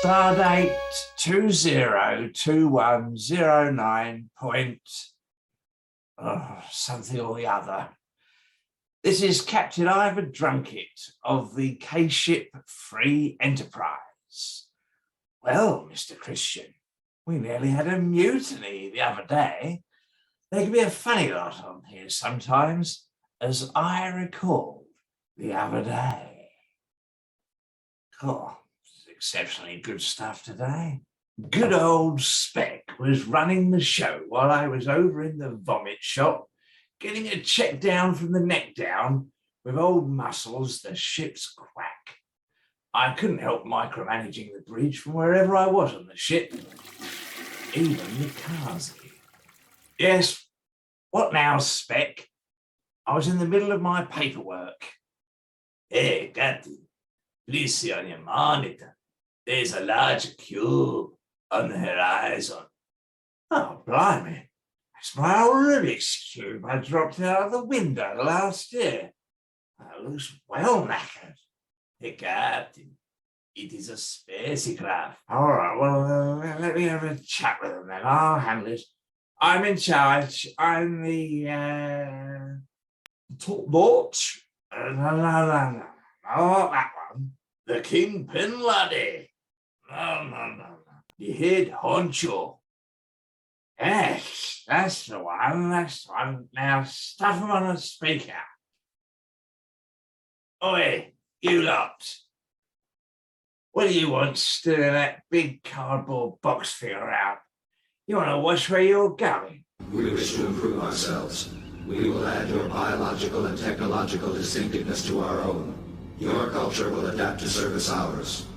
Stardate 202109 point something or the other. This is Captain Ivor Drun-Kit of the CASEShip Free Enterprise. Well, Mr. Christian, we nearly had a mutiny the other day. There can be a funny lot on here sometimes, as I recall the other day. Oh, exceptionally good stuff today. Good old Spec was running the show while I was over in the vomit shop, getting a check down from the neck down with old Muscles, the ship's quack. I couldn't help micromanaging the bridge from wherever I was on the ship, even the CASE. Yes, what now, Spec? I was in the middle of my paperwork. Hey, Captain, please see on your monitor. There's a large cube on the horizon. Oh, blimey. That's my old Rubik's Cube I dropped out of the window last year. It looks well knackered. Hey, Captain, it is a spacecraft. All right, well, let me have a chat with them then. I'll handle it. I'm in charge. I'm the top notch. No, not that one. The Kingpin laddie. No. The head honcho. Yes, that's the one. Now stuff them on a speaker. Oi, you lot. What do you want stealing that big cardboard box figure out? You want to watch where you're going? We wish to improve ourselves. We will add your biological and technological distinctiveness to our own. Your culture will adapt to service ours.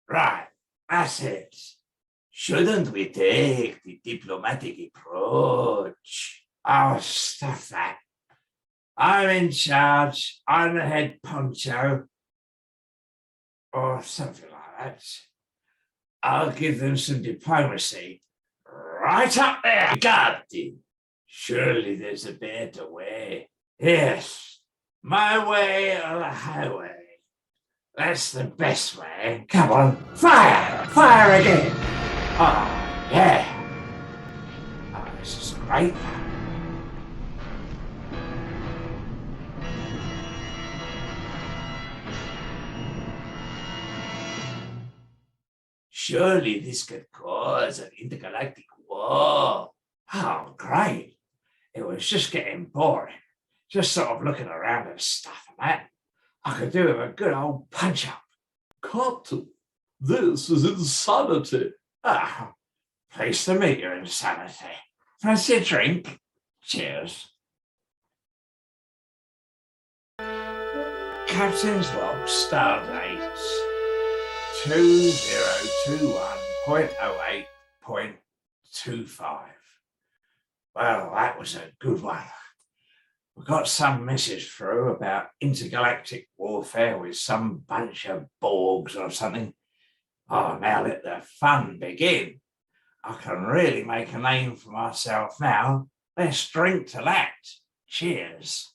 Right, that's it. Shouldn't we take the diplomatic approach? Oh, stuff that. I'm in charge. I'm the head poncho. Or something like that. I'll give them some diplomacy. Right up there, Captain. Surely there's a better way. Yes, my way or the highway. That's the best way. Come on, fire! Fire again! Oh, yeah. Oh, this is great. Surely this could cause an intergalactic war. Oh, great. It was just getting boring. Just sort of looking around and stuff and that. I could do with a good old punch-up. Captain, this is insanity. Ah, pleased to meet your insanity. Fancy a drink? Cheers. Captain's log, stardate 2021.08.25. Well, that was a good one. We got some message through about intergalactic warfare with some bunch of Borgs or something. Oh, now let the fun begin. I can really make a name for myself now. Let's drink to that. Cheers.